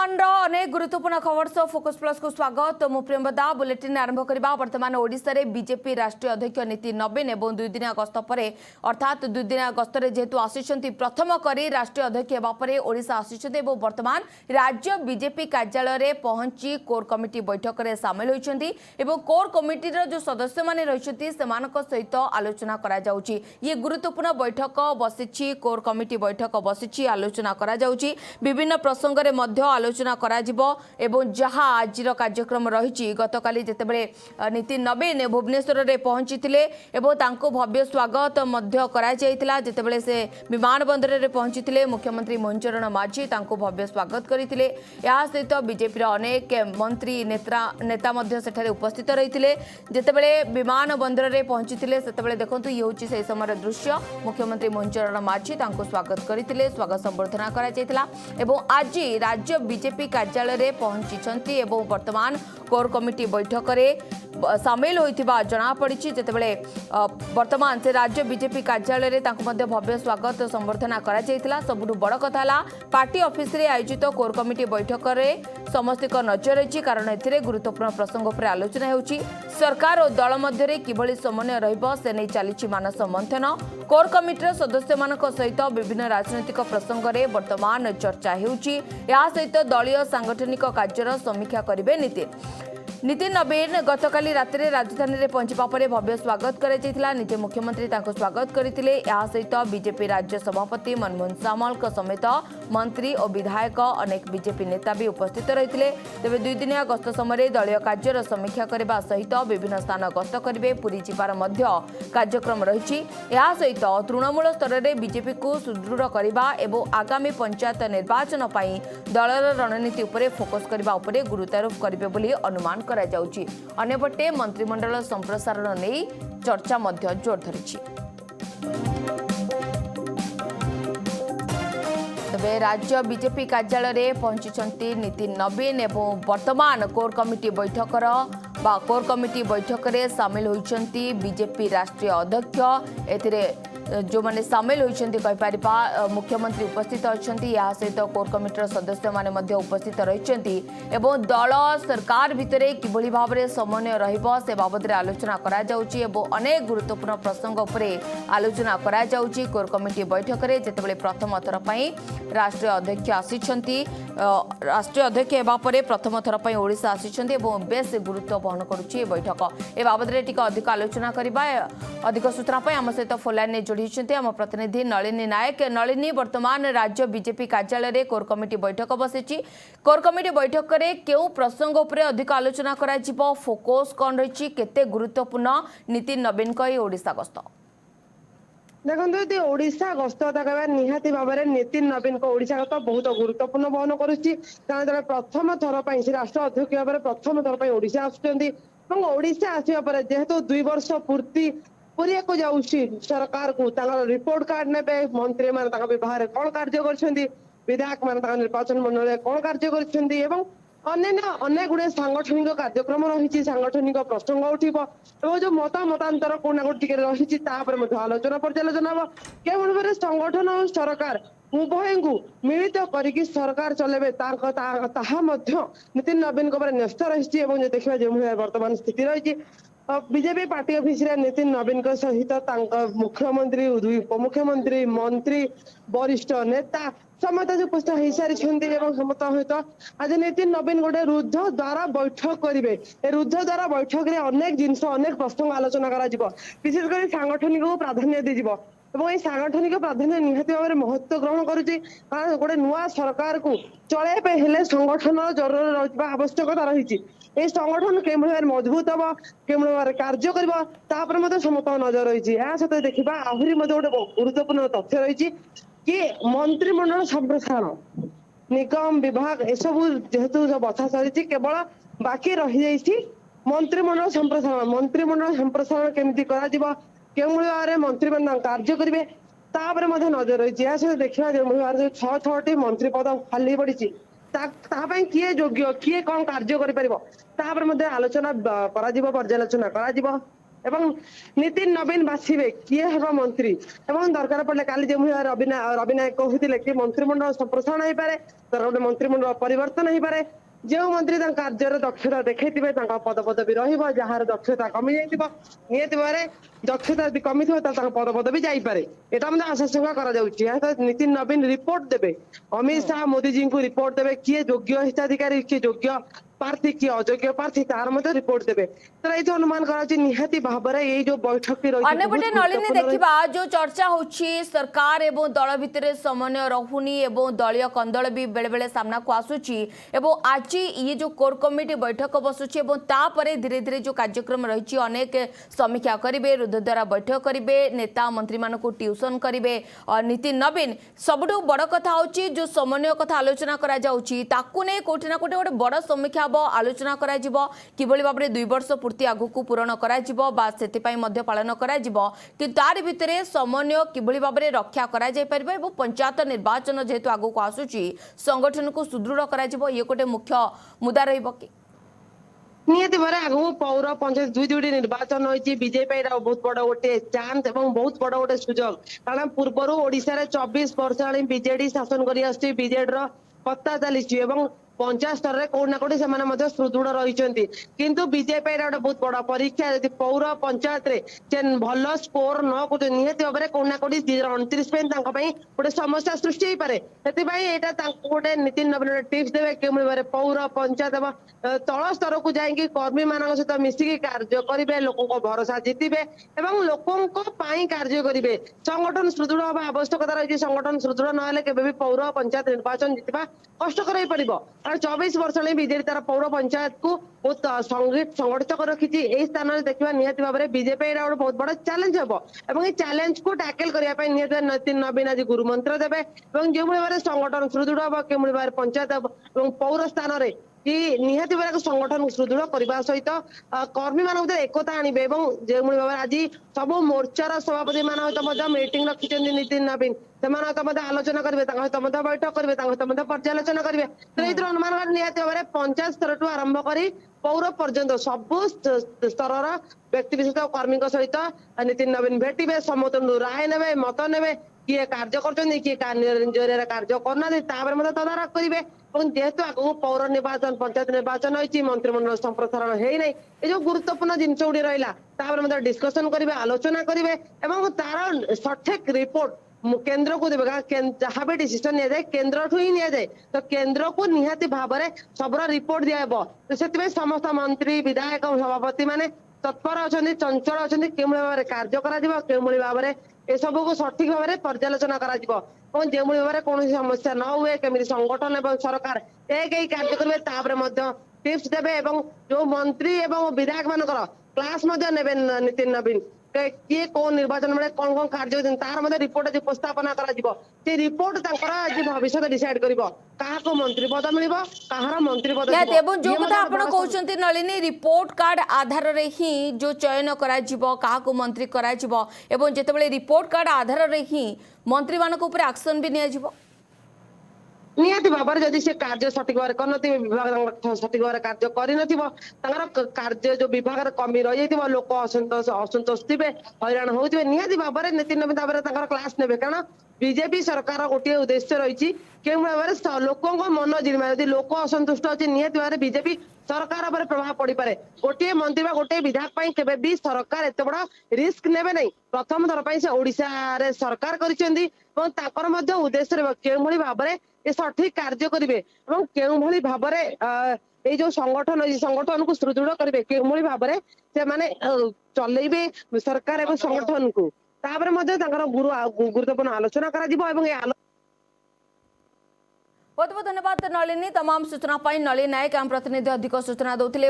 वर्तमान अनेक गुरुत्वपूर्ण खबर सह फोकस प्लस को स्वागत मु प्रियंवदा बुलेटिन आरंभ करबा। वर्तमान ओडिशा रे बीजेपी राष्ट्रीय अध्यक्ष नीतिन नवीन एवं 2 दिनिया गस्त पर अर्थात 2 दिनिया गस्तरे जेहेतु आसिछंती प्रथम करी राष्ट्रीय अध्यक्ष हेबा परे ओडिशा आसिछंती एवं वर्तमान राज्य बीजेपी कार्यालय रे पहुंची कोर कमिटी बैठक रे शामिल होइछंती एवं कोर कमिटी रो जो सदस्य माने रहिछंती सेमानक सहित आलोचना करा जाउची। ये गुरुत्वपूर्ण बैठक बसिछि, कोर कमिटी बैठक बसिछि, आलोचना करा जाउची। विभिन्न प्रसंग रे मध्य आलोचना करा जिवो एवं जहां आजिर कार्यक्रम रही गतकाली जितेबले नीतिन नवीन भुवनेश्वर रे पहुंचीथिले एवं तांको भव्य स्वागत मध्य करा जायतिला। जितेबले से विमान बंदर रे पहुंचीथिले मुख्यमंत्री मोहन चरण माझी तांको भव्य स्वागत करिथिले। या सहित बीजेपी अनेक मंत्री नेता मध्य सेठारे उपस्थित रहिथिले। जितेबले विमान बंदर रे पहुंचीथिले सेतेबले देखंतु ये होची से समय दृश्य। मुख्यमंत्री मोहन चरण माझी तांको स्वागत करिथिले, स्वागत संबर्धना करा जायतिला एवं आज राज्य बीजेपी कार्यालय रे पहुंची एवं वर्तमान कोर कमिटी बैठक रे सामिल होइथिबा जना पड़िछि। जेतेबेले वर्तमान से राज्य बीजेपी कार्यालय रे तांको मध्ये भव्य स्वागत संबर्धना करा जायतिला। सबुठु बड़ कथा ला पार्टी ऑफिस रे आयोजित कोर कमिटी बैठक रे समस्त को नजर रही, कारण एथिरे गुरुत्वपूर्ण प्रसंग पर आलोचना हेउछि। सरकार और दल मध्य रे किभଳି समन्वय रहिबो से नै चलिछि मानस मंथन। कोर कमिटी सदस्य मानक सहित विभिन्न राजनैतिक प्रसंग रे वर्तमान चर्चा हेउछि। या सहित दलीय सांगठनिक कार्यर समीक्षा करिवे नीतिन नवीन। गतकाली रात्रि राजधानी रे पहुंचबा परे भव्य स्वागत करा जायतिला। निजे मुख्यमंत्री ताको स्वागत करथिले। या सहित बीजेपी राज्य सभापति मनमोहन सामल समेत मंत्री और विधायक अनेक बीजेपी नेता भी उपस्थित रहिथिले। तेबे 2 दिनिया गस्त समय दलीय कार्यर समीक्षा करबा सहित विभिन्न स्थान गस्त करिवे, पुरी जिबार मध्य कार्यक्रम रहिछि। या सहित तृणमूल स्तर रे बीजेपी को सुदृढ़ करबा एवं आगामी पंचायत निर्वाचन पई दलर रणनीति उपरे फोकस करबा उपरे गुरुत्वारोप करिवे बोली अनुमान करा जाउची। अन्यपटे मंत्रिमंडल संप्रसारण नै चर्चा मध्य जोर धरिछि। तबे राज्य बीजेपी कार्यालय रे पहुंची नीतिन नवीन एवं वर्तमान कोर कमिटी बैठक रे शामिल होइछंती बीजेपी राष्ट्रीय अध्यक्ष। एथिरे जो माने शामिल होइछंती कहि परिबा मुख्यमंत्री उपस्थित अछंती। या सहित कोर कमिटीर सदस्य माने मध्य उपस्थित रहिछंती एवं दल सरकार भितरे किभଳି भाबरे समन्वय रहिबो से बाबद रे आलोचना करा जाउची एवं अनेक गुरुत्वपूर्ण प्रसंग उपरे आलोचना करा जाउची। कोर कमिटी बैठक रे जेतेबेले प्रथम थर पई राष्ट्रीय अध्यक्ष आसीछंती, राष्ट्रीय अध्यक्ष हेबा परे प्रथम थर पई ओडिशा आसीछंती एवं बेस गुरुत्व बहन करूची बैठक। ए बाबद रे टिका अधिक आलोचना करबा अधिक सूचना पई हम सहित फोन लाइन ने जोड़ी आम प्रतिनिधि नलिनी नायक। नलिनी, वर्तमान राज्य बीजेपी कार्यालय रे कोर कमिटी बैठक बसिछि। कोर कमिटी बैठक रे केउ प्रसंग उपरे अधिक आलोचना करा जिवो, फोकस कोन रहिछि, केते गुरुत्वपूर्ण नीतिन नवीन को ओडिशा गस्त? देखते ओडिशा गस्त निहाती भाव में नीतिन नवीन को ओडिशा गस्त बहुत गुरुत्वपूर्ण बहन करुच्ची। कारण प्रथम थर पर से राष्ट्र अध्यक्ष भाव में प्रथम थर पर ओडिशा आसुचंती। ओडिशा आसिया पर जेहेतु 2 वर्ष पूर्ति पूरी को जाऊँगी सरकार को रिपोर्ट कार्ड ने मंत्री मान विभाग कौन कार्य कर विधायक मान निर्वाचन मंडल कौन कार्य कर अनेक गुड़े सांगठनिक कार्यक्रम रही, सांगठनिक प्रसंग उठब जो मतांतर कोना कोटी रही आलोचना पर्यालोचना हम के संगठन और सरकार उभय को मिलित करके सरकार चलेबे नीतिन नवीन न्यस्त रही। देखा जो वर्तमान स्थिति रही बीजेपी पार्टी ऑफिस रे नीतिन नवीन सहित मुख्यमंत्री, उपमुख्यमंत्री, मंत्री, वरिष्ठ नेता समस्त उपस्थित हो सारी समस्त सहित आज नीतिन नवीन गोटे रुद्ध द्वारा बैठक करेंगे। रुद्ध द्वारा बैठक रे अनेक जिनस अनेक प्रसंग आलोचना करा विशेषकर सांगठनिक को प्राधान्य दी सांगठनिक प्राधान्य निहाती भाव में महत्व ग्रहण करुच्ची। कारण गोटे नुआ सरकार को चलैया हेले संगठन जरूर रहा आवश्यकता रही। ये संगठन के मजबूत हम के कार्य कर समस्त नजर रही। सहित देखा आहरी गोटे गुरुत्वपूर्ण तथ्य रही कि मंत्रिमंडल संप्रसारण निगम विभाग एसबू जेहेतु बछा सरी केवल बाकी रही मंत्रिमंडल संप्रसारण केमती करा मंत्री मान कार्य करेंगे नजर रही। देखा जो 6-6टी मंत्री पद खाली पड़ी किए योग्य किए कौन कार्य कर आलोचना पर्यालोचना करा এবং নীতিন নবীন বাছিবে কিଏ ହେବ ମନ୍ତ୍ରୀ ଏବଂ ଦରକାର ପଡ଼ିଲେ କାଲି ଯେଭଳି ରବି ନାୟକ କହୁଥିଲେ କି ମନ୍ତ୍ରିମଣ୍ଡଳ ସମ୍ପ୍ରସାରଣ ହେଇପାରେ, ଗୋଟେ ମନ୍ତ୍ରିମଣ୍ଡଳ ପରିବର୍ତ୍ତନ ହେଇପାରେ। ଯେଉଁ ମନ୍ତ୍ରୀ ତାଙ୍କ କାର୍ଯ୍ୟରେ ଦକ୍ଷତା ଦେଖେଇଥିବେ ତାଙ୍କ ପଦପଦବୀ ରହିବ, ଯାହାର ଦକ୍ଷତା କମି ଯାଇଥିବ ନିହାତି ଭାବରେ ଦକ୍ଷତା ଯଦି କମିଥିବ ତାଙ୍କ ପଦପଦବୀ ଯାଇପାରେ। ଏଟା ମଧ୍ୟ ଆଶଙ୍କା କରାଯାଉଛି। ଏହା ସହିତ ନୀତିନ ନବୀନ ରିପୋର୍ଟ ଦେବେ, ଅମିତ ଶାହ ମୋଦିଜୀଙ୍କୁ ରିପୋର୍ଟ ଦେବେ କିଏ ଯୋଗ୍ୟ ହିତାଧିକାରୀ, କିଏ ଯୋଗ୍ୟ ପ୍ରାର୍ଥୀ, କିଏ ଅଯୋଗ୍ୟ ପ୍ରାର୍ଥୀ ତାର ମଧ୍ୟ ରିପୋର୍ଟ ଦେବେ। ତ ଏଇଠି ଅନୁମାନ କରାଯାଉଛି ନିହାତି ଭାବରେ ଏଇ ଯୋଉ ବୈଠକଟି ରହିଛି ବହୁତ ଅନ୍ୟପଟେ ନଳିନୀ ଗୁରୁତ୍ୱପୂର୍ଣ୍ଣ ରହିଛି। ଦେଖିବା ଯୋଉ ଚର୍ଚ୍ଚା ହଉଛି ସରକାର ଏବଂ ଦଳ ଭିତରେ ସମନ୍ୱୟ ରହୁନି ଏବଂ ଦଳୀୟ କନ୍ଦଳ ବି ବେଳେ ବେଳେ ସାମ୍ନାକୁ ଆସୁଛି ଏବଂ ଆଜି ଇଏ ଯୋଉ କୋର କମିଟି ବୈଠକ ବସୁଛି ଏବଂ ତାପରେ ଧୀରେ ଧୀରେ ଯୋଉ କାର୍ଯ୍ୟକ୍ରମ ରହିଛି ଅନେକ ସମୀକ୍ଷା କରିବେ, ରୁଦ୍ଧଦ୍ୱାରା ବୈଠକ କରିବେ, ନେତା ମନ୍ତ୍ରୀମାନଙ୍କୁ ଟ୍ୟୁସନ କରିବେ ନୀତିନ ନବୀନ। ସବୁଠୁ ବଡ଼ କଥା ହଉଛି ଯୋଉ ସମନ୍ୱୟ କଥା ଆଲୋଚନା କରାଯାଉଛି ତାକୁ ନେଇ କୋଉଠି ନା କୋଉଠି ଗୋଟେ ବଡ଼ ସମୀକ୍ଷା ହେବ, ଆଲୋଚନା କରାଯିବ କିଭଳି ଭାବରେ 2 ବର୍ଷ ପୂର୍ତ୍ତି ଆଗକୁ ପୂରଣ କରାଯିବ ବା ସେଥିପାଇଁ ମଧ୍ୟ ପାଳନ କରାଯିବ। କିନ୍ତୁ ତାରି ଭିତରେ ସମନ୍ୱୟ କିଭଳି ଭାବରେ ରକ୍ଷା କରାଯାଇ ପାରିବ ଏବଂ ପଞ୍ଚାୟତ ନିର୍ବାଚନ ଯେହେତୁ ଆଗକୁ ଆସୁଛି ସଂଗଠନକୁ ସୁଦୃଢ଼ କରାଯିବ, ଇଏ ଗୋଟେ ମୁଖ୍ୟ ମୁଦ୍ଦା ରହିବ କି? ନିହାତି ଭାବରେ ଆଗକୁ ପୌର ପଞ୍ଚାୟତ ଦୁଇଟି ନିର୍ବାଚନ ହୋଇଛି। ବିଜେପି ପାଇଁ ଏଇଟା ବହୁତ ବଡ ଗୋଟେ ଚାନ୍ସ ଏବଂ ବହୁତ ବଡ ଗୋଟେ ସୁଯୋଗ। କାରଣ ପୂର୍ବରୁ ଓଡିଶାରେ 24 ବର୍ଷ ହେଲାଣି ବିଜେଡି ଶାସନ କରି ଆସୁଛି, ବିଜେଡିର ପତ୍ତା ଚାଲିଛି ଏବଂ ପଞ୍ଚାୟତ ସ୍ତରରେ କୋଉଠି ନା କୋଉଠି ସେମାନେ ମଧ୍ୟ ସୁଦୃଢ ରହିଛନ୍ତି। କିନ୍ତୁ ବିଜେପି ପାଇଁ ଏଇଟା ଗୋଟେ ବହୁତ ବଡ ପରୀକ୍ଷା। ଯଦି ପୌର ପଞ୍ଚାୟତରେ ସେ ଭଲ ସ୍କୋର ନ କରୁଛନ୍ତି ନିହାତି ଭାବରେ କୋଉଠି ନା କୋଉଠି 2029 ପାଇଁ ତାଙ୍କ ପାଇଁ ଗୋଟେ ସମସ୍ୟା ସୃଷ୍ଟି ହେଇପାରେ। ସେଥିପାଇଁ ଏଇଟା ତାଙ୍କୁ ଗୋଟେ ନୀତିନ ନବୀନ ଗୋଟେ ଟିପ୍ସ ଦେବେ କେଉଁଭଳି ଭାବରେ ପୌର ପଞ୍ଚାୟତ ଏବଂ ତଳ ସ୍ତରକୁ ଯାଇକି କର୍ମୀ ମାନଙ୍କ ସହିତ ମିଶିକି କାର୍ଯ୍ୟ କରିବେ, ଲୋକଙ୍କ ଭରସା ଜିତିବେ ଏବଂ ଲୋକଙ୍କ ପାଇଁ କାର୍ଯ୍ୟ କରିବେ। ସଂଗଠନ ସୁଦୃଢ ହବା ଆବଶ୍ୟକତା ରହିଛି। ସଂଗଠନ ସୁଦୃଢ ନହେଲେ କେବେ ବି ପୌର ପଞ୍ଚାୟତ ନିର୍ବାଚନ ଜିତିବା କଷ୍ଟକର ହେଇପାରିବ। କାରଣ 24 ବର୍ଷ ହେଲାଣି ବିଜେଡି ତାର ପୌର ପଞ୍ଚାୟତକୁ ବହୁତ ସଂଗଠିତ କରି ରଖିଛି। ଏଇ ସ୍ଥାନରେ ଦେଖିବା ନିହାତି ଭାବରେ ବିଜେପି ଏଇଟା ଗୋଟେ ବହୁତ ବଡ ଚ୍ୟାଲେଞ୍ଜ ହବ ଏବଂ ଏଇ ଚ୍ୟାଲେଞ୍ଜକୁ ଟ୍ୟାକେଲ କରିବା ପାଇଁ ନିହାତି ନୀତିନ ନବୀନ ଆଜି ଗୁରୁ ମନ୍ତ୍ର ଦେବେ ଏବଂ ଯେଉଁଭଳି ଭାବରେ ସଂଗଠନ ସୁଦୃଢ ହବ, କେଉଁଭଳି ଭାବରେ ପଞ୍ଚାୟତ ଏବଂ ପୌର ସ୍ଥାନରେ କି ନିହାତି ଭାବରେ ସଂଗଠନ ସୁଦୃଢ କରିବା ସହିତ କର୍ମୀ ମାନଙ୍କ ଭିତରେ ଏକତା ଆଣିବେ ଏବଂ ଯେଉଁଭଳି ଭାବରେ ଆଜି ସବୁ ମୋର୍ଚ୍ଚାର ସଭାପତି ମାନଙ୍କ ସହିତ ମଧ୍ୟ ମିଟିଂ ରଖିଛନ୍ତି ନୀତିନ ନବୀନ। ସେମାନଙ୍କ ସହିତ ମଧ୍ୟ ଆଲୋଚନା କରିବେ, ତାଙ୍କ ସହିତ ମଧ୍ୟ ବୈଠକ କରିବେ, ତାଙ୍କ ସହିତ ମଧ୍ୟ ପର୍ଯ୍ୟାଲୋଚନା କରିବେ। ତ ଏଇଥିରୁ ଅନୁମାନ କରେ ନିହାତି ଭାବରେ ପଞ୍ଚାୟତ ସ୍ତରଠୁ ଆରମ୍ଭ କରି ପୌର ପର୍ଯ୍ୟନ୍ତ ସବୁ ସ୍ତରର ବ୍ୟକ୍ତି ବିଶେଷ କର୍ମୀଙ୍କ ସହିତ ନୀତିନ ନବୀନ ଭେଟିବେ, ସମସ୍ତଙ୍କୁ ରାୟ ନେବେ, ମତ ନେବେ, କିଏ କାର୍ଯ୍ୟ କରୁଛନ୍ତି, କିଏ ନିଜ ଏରିଆରେ କାର୍ଯ୍ୟ କରୁନାହାନ୍ତି ତାପରେ ମଧ୍ୟ ତଦାରଖ କରିବେ। ଏବଂ ଯେହେତୁ ଆଗକୁ ପୌର ନିର୍ବାଚନ, ପଞ୍ଚାୟତ ନିର୍ବାଚନ ହୋଇଛି, ମନ୍ତ୍ରିମଣ୍ଡଳ ସମ୍ପ୍ରସାରଣ ହେଇନାହିଁ, ଏ ଯୋଉ ଗୁରୁତ୍ୱପୂର୍ଣ୍ଣ ଜିନିଷ ଗୁଡି ରହିଲା ତାପରେ ମଧ୍ୟ ଡିସ୍କସନ କରିବେ, ଆଲୋଚନା କରିବେ ଏବଂ ତାର ସଠିକ ରିପୋର୍ଟ କେନ୍ଦ୍ରକୁ ଦେବେ। କାରଣ ଯାହା ବି ଡିସିସନ ନିଆଯାଏ କେନ୍ଦ୍ରଠୁ ହିଁ ନିଆଯାଏ। ତ କେନ୍ଦ୍ରକୁ ନିହାତି ଭାବରେ ସବୁର ରିପୋର୍ଟ ଦିଆହେବ। ତ ସେଥିପାଇଁ ସମସ୍ତ ମନ୍ତ୍ରୀ, ବିଧାୟକ, ସଭାପତି ମାନେ ତତ୍ପର ଅଛନ୍ତି, ଚଞ୍ଚଳ ଅଛନ୍ତି। କେଉଁଭଳି ଭାବରେ କାର୍ଯ୍ୟ କରାଯିବ, କେଉଁଭଳି ଭାବରେ ଏସବୁକୁ ସଠିକ ଭାବରେ ପର୍ଯ୍ୟାଲୋଚନା କରାଯିବ ଏବଂ ଯେଉଁଭଳି ଭାବରେ କୌଣସି ସମସ୍ୟା ନ ହୁଏ, କେମିତି ସଂଗଠନ ଏବଂ ସରକାର ଏକ ହେଇ କାର୍ଯ୍ୟ କରିବେ ତାପରେ ମଧ୍ୟ ଟିପ୍ସ ଦେବେ ଏବଂ ଯୋଉ ମନ୍ତ୍ରୀ ଏବଂ ବିଧାୟକ ମାନଙ୍କର କ୍ଲାସ ମଧ୍ୟ ନେବେ ନୀତିନ ନବୀନ। କିଏ କୋଉ ନିର୍ବାଚନ ବେଳେ କଣ କଣ କାର୍ଯ୍ୟ କରିଛନ୍ତି ତାର ମଧ୍ୟ ରିପୋର୍ଟ ଆଜି ଉପସ୍ଥାପନା କରାଯିବ। ସେ ରିପୋର୍ଟ ତାଙ୍କର ଆଜି ଭବିଷ୍ୟତ ଡିସାଇଡ କରିବ କାହାକୁ ମନ୍ତ୍ରୀ ପଦ ମିଳିବ, କାହାର ମନ୍ତ୍ରୀ ପଦ ଯିବ। ନିହାତି ଏବଂ ଯୋଉ ଇଏ କଥା ମଧ୍ୟ ଆପଣ ବଡ କହୁଛନ୍ତି ନଳିନୀ, ରିପୋର୍ଟ କାର୍ଡ ଆଧାରରେ ହିଁ ଯୋଉ ଚୟନ କରାଯିବ, କାହାକୁ ମନ୍ତ୍ରୀ କରାଯିବ ଏବଂ ଯେତେବେଳେ ରିପୋର୍ଟ କାର୍ଡ ଆଧାରରେ ହିଁ ମନ୍ତ୍ରୀମାନଙ୍କ ଉପରେ ଆକ୍ସନ ବି ନିଆଯିବ। ନିହାତି ଭାବରେ ଯଦି ସେ କାର୍ଯ୍ୟ ସଠିକ ଭାବରେ କରିନଥିବେ, ବିଭାଗ ସଠିକ ଭାବରେ କାର୍ଯ୍ୟ କରିନଥିବ, ତାଙ୍କର କାର୍ଯ୍ୟ ଯୋଉ ବିଭାଗରେ କମି ରହିଯାଇଥିବ, ଲୋକ ଅସନ୍ତୋଷ ଥିବେ, ହଇରାଣ ହଉଥିବେ, ନିହାତି ଭାବରେ ନୀତିନ ନବୀନ ତାପରେ ତାଙ୍କର କ୍ଲାସ ନେବେ। କାରଣ ବିଜେପି ସରକାର ଗୋଟିଏ ଉଦ୍ଦେଶ୍ୟ ରହିଛି କେଉଁ ଭାବରେ ଲୋକଙ୍କ ମନ ଜିଣିବା। ଯଦି ଲୋକ ଅସନ୍ତୁଷ୍ଟ ଅଛି ନିହାତି ଭାବରେ ବିଜେପି ସରକାର ଉପରେ ପ୍ରଭାବ ପଡିପାରେ। ଗୋଟିଏ ମନ୍ତ୍ରୀ ବା ଗୋଟିଏ ବିଧାୟକ ପାଇଁ କେବେ ବି ସରକାର ଏତେ ବଡ ରିସ୍କ ନେବେ ନାହିଁ। ପ୍ରଥମ ଥର ପାଇଁ ସେ ଓଡିଶାରେ ସରକାର କରିଛନ୍ତି ଏବଂ ତାଙ୍କର ମଧ୍ୟ ଉଦ୍ଦେଶ୍ୟ ରହିବ କେଉଁଭଳି ଭାବରେ ଏ ସଠିକ କାର୍ଯ୍ୟ କରିବେ ଏବଂ କେଉଁଭଳି ଭାବରେ ଏଇ ଯୋଉ ସଂଗଠନ, ଏଇ ସଂଗଠନକୁ ସୁଦୃଢ କରିବେ, କେଉଁଭଳି ଭାବରେ ସେମାନେ ଚଲେଇବେ ସରକାର ଏବଂ ସଂଗଠନକୁ। ତାପରେ ମଧ୍ୟ ତାଙ୍କର ଗୁରୁତ୍ୱପୂର୍ଣ୍ଣ ଆଲୋଚନା କରାଯିବ ଏବଂ ଏ बहुत बहुत धन्यवाद नलिनी, तमाम सूचना नलिनी नायक आम प्रतिनिधि अधिक सूचना दौले।